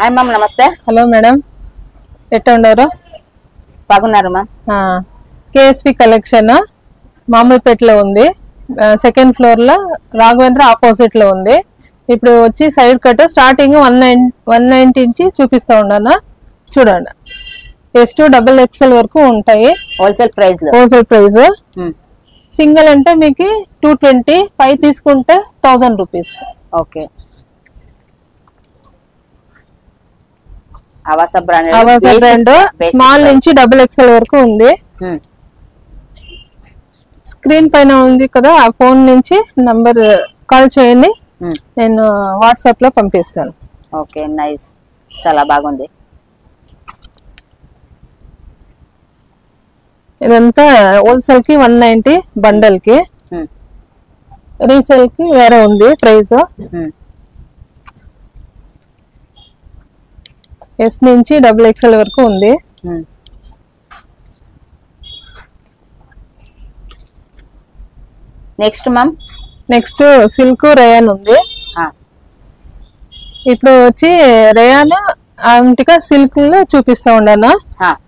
Hi ma'am, నమస్తే. Hello madam, ఎట్లా ఉన్నారు? బాగున్నారు మ్యామ్. కేఎస్పి కలెక్షన్ మామూలుపేటలో ఉంది. సెకండ్ ఫ్లోర్ లో రాఘవేంద్ర ఆపోజిట్ లో ఉంది. ఇప్పుడు వచ్చి సైడ్ కట్ స్టార్టింగ్ 190 నుంచి చూపిస్తా ఉన్నాను. చూడండి, S2 XXL వరకు ఉంటాయి. హోల్సేల్ ప్రైస్ సింగిల్ అంటే మీకు 220, 5 తీసుకుంటే 1000 రూపీస్. ఓకే. ఆవాస బ్రాండ్ స్మాల్ నుంచి XXL వరకు ఉంది. స్క్రీన్ పైన ఉంది కదా, ఆ ఫోన్ నుంచి నంబర్ కాల్ చేయండి, నేను వాట్సాప్ లో పంపిస్తాను. ఓకే, నైస్, చాలా బాగుంది. ఇదంతా హోల్సేల్ కి 190, బండల్ కి. రీసేల్ కి వేరే ఉంది ప్రైస్. S నుంచి XXL వరకు ఉంది. Next ma'am, next silk rayon ఉంది. ఇప్పుడు వచ్చి రేయాన్ ఆంటికా సిల్క్ లో చూపిస్తా ఉన్నాను.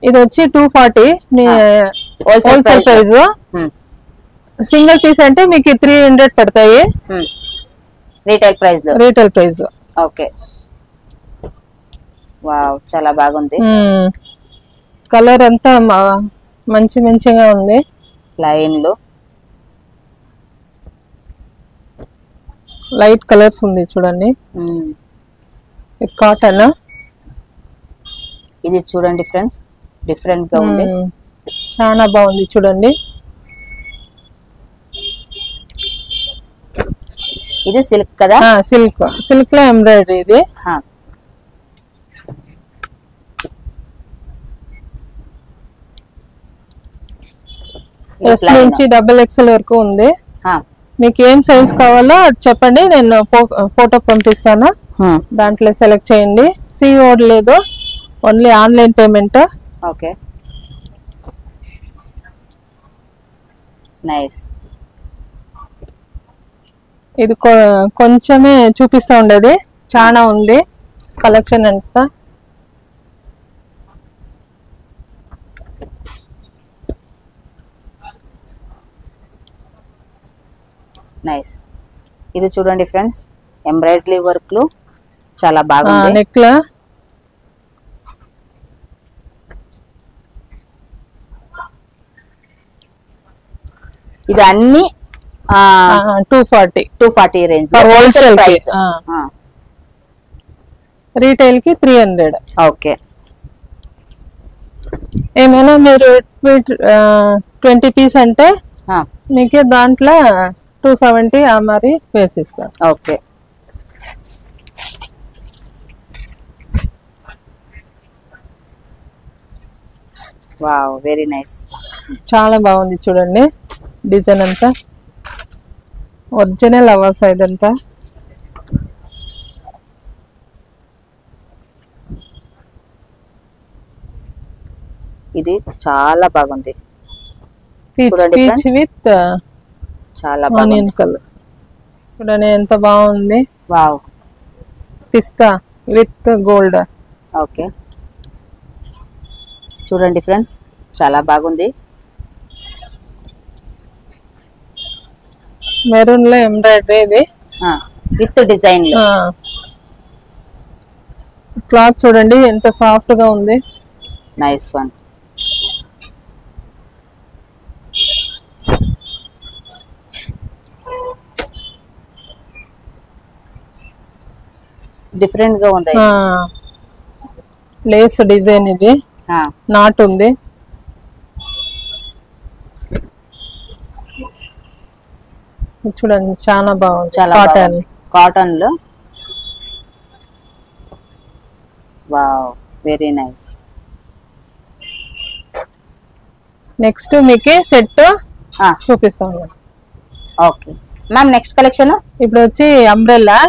ఇది వచ్చి 240 హోల్సేల్ ప్రైస్. సింగిల్ పీస్ అంటే మీకు 300 పడతాయి రీటైల్ ప్రైస్. ఓకే, వావ్, చాలా బాగుంది. కలర్ అంతా మంచిగా ఉంది. లైన్లు లైట్ కలర్స్ ఉంది చూడండి. కాటన్. ఇది చూడండి ఫ్రెండ్స్, డిఫరెంట్ గా ఉంది, చాలా బాగుంది చూడండి. ఇది సిల్క్ కదా? సిల్క్ లో ఎంబ్రాయిడరీ. ఇది S నుంచి XXL వరకు ఉంది. మీకు ఏం సైజ్ కావాలో చెప్పండి, నేను ఫోటో పంపిస్తాను. దాంట్లో సెలెక్ట్ చేయండి. సిఓడి లేదు, only online payment. Okay, nice. ఇది కొంచెమే చూపిస్తా ఉండేది, చాలా ఉంది కలెక్షన్ అంతా. నైస్. ఇది చూడండి ఫ్రెండ్స్, ఎంబ్రాయిడరీ వర్క్ లో చాలా బాగుంది. నెక్ లో ఇది అన్ని 240 రేంజ్ హోల్సేల్ ప్రైస్. రీటైల్ కి 300. ఓకే. ఏమైనా మీరు 20 పీస్ అంటే మీకు దాంట్లో 270 మరి వేసిస్తాం. Okay, wow, very nice. చాలా బాగుంది చూడండి. డిజైన్ అంతా ఒరిజినల్ అవర్ సైడ్ అంతా. ఇది చాలా బాగుంది. పీచ్ విత్ చాలా ఆనియన్ కలర్ చూడండి, ఎంత బాగుంది. Wow, pista with gold. Okay, చూడండి ఫ్రెండ్స్, చాలా బాగుంది. మెరూన్ లో ఎంబ్రాయిడరీ. ఇది విత్ డిజైన్. క్లాత్ చూడండి ఎంత సాఫ్ట్ గా ఉంది. Nice one. డిఫరెంట్ గా ఉంది. Lay's design. ఇది నాట్ ఉంది. చూడండి, చాలా బాగుంది. చాలా కాటన్ లో. Wow, very nice. నెక్స్ట్ మీకు సెట్ చూపిస్తాను. ఓకే మ్యామ్, నెక్స్ట్ కలెక్షన్ ఇప్పుడు వచ్చి అంబ్రెల్లా.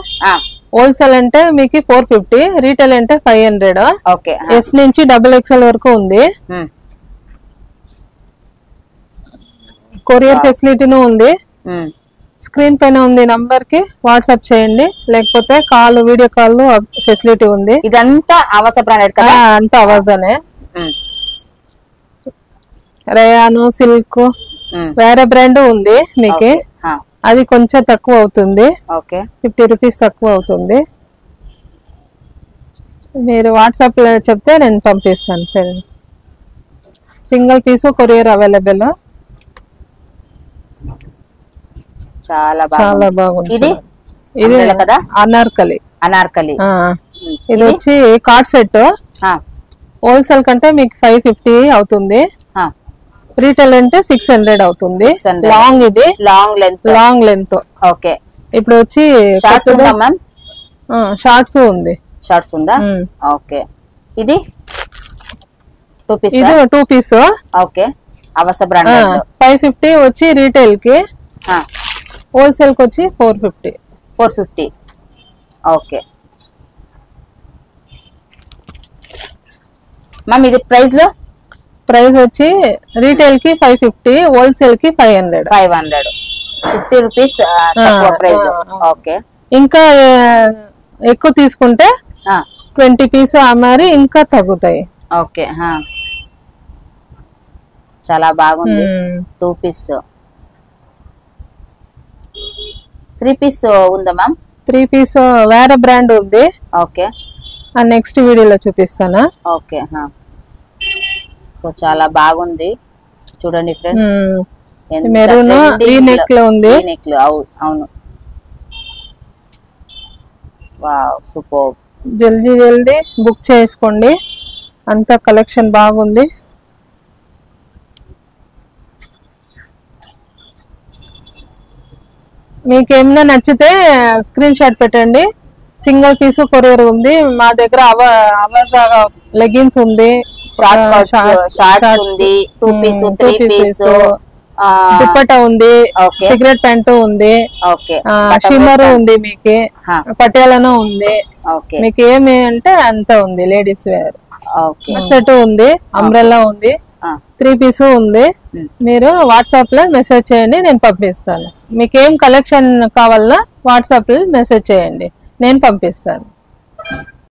హోల్సేల్ అంటే మీకు 450, రీటైల్ అంటే 500. ఓకే. S నుంచి XXL వరకు ఉంది. కొరియర్ ఫెసిలిటీను ఉంది. స్క్రీన్ పైన ఉంది నంబర్ కి వాట్సాప్ చేయండి, లేకపోతే కాల్, వీడియో కాల్ ఫెసిలిటీ ఉంది. ఇదంతా ఆవాస బ్రాండెడ్ కదా? అంతా అవాజానే. రేయాను, సిల్క్ వేరే బ్రాండ్ ఉంది మీకు, అది కొంచెం తక్కువ అవుతుంది. 50 రూపీస్ తక్కువ అవుతుంది. మీరు వాట్సాప్ లో చెప్తే నేను పంపిస్తాను. సరే, సింగిల్ పీస్ కొరియర్ అవైలబుల్. చాలా బాగుంది. ఇది కదా అనార్కలి. ఇది వచ్చి కార్డ్ సెట్. హోల్సేల్ కంటే మీకు 550 అవుతుంది, రీటైల్ అంటే 600 అవుతుంది. లాంగ్, ఇది లాంగ్ లెంత్. ఓకే. ఇప్పుడు వచ్చి షార్ట్స్ ఉందా మ్యామ్? షార్ట్స్ ఉంది. షార్ట్స్ ఉందా? ఓకే. ఇది 2 పీస్. ఇది 2 పీస్. ఓకే. అవస బ్రాండ్ 550 వచ్చి రీటైల్ కి, హోల్సేల్ కి వచ్చి 450. Okay ma'am. ఇది ప్రైస్ వచ్చి రీటైల్ కి 550, హోల్సేల్ కి 500. 50 రూపీస్ తక్కువ ప్రైస్. ఓకే. ఇంకా ఎక్కువ తీసుకుంటే 20 పీస్ అమ్మారి ఇంకా తగ్గుతాయి. ఓకే. చాలా బాగుంది. 2 పీస్. 3 పీస్ ఉందా మ్యామ్? 3 పీస్ వేరే బ్రాండ్ ఉంది. ఓకే. నెక్స్ట్ వీడియోలో చూపిస్తాను. ఓకే. సో చాలా బాగుంది చూడండి ఫ్రెండ్స్. మెరూన్ ఈ నెక్ లో ఉంది. అవును. Wow, super. జల్దీ బుక్ చేసుకోండి, అంత కలెక్షన్ బాగుంది. మీకు ఏమైనా నచ్చితే స్క్రీన్ షాట్ పెట్టండి. సింగిల్ పీస్ కొరియర్ ఉంది మా దగ్గర. అవాజా లెగిన్స్ ఉంది, షార్ట్స్ ఉంది, 2 పీస్, 3 పీస్, దుప్పటా ఉంది, సిగరెట్ ప్యాంటు ఉంది, షిమ్మర్ ఉంది, మీకు పటియాలను ఉంది. మీకు ఏమి అంటే అంత ఉంది. లేడీస్ వేర్ సెట్ ఉంది, అంబ్రెల్లా ఉంది, 3 పీస్ ఉంది. మీరు వాట్సాప్ లో మెసేజ్ చేయండి, నేను పంపిస్తాను. మీకు ఏం కలెక్షన్ కావాలన్నా వాట్సాప్ లో మెసేజ్ చేయండి, నేను పంపిస్తాను.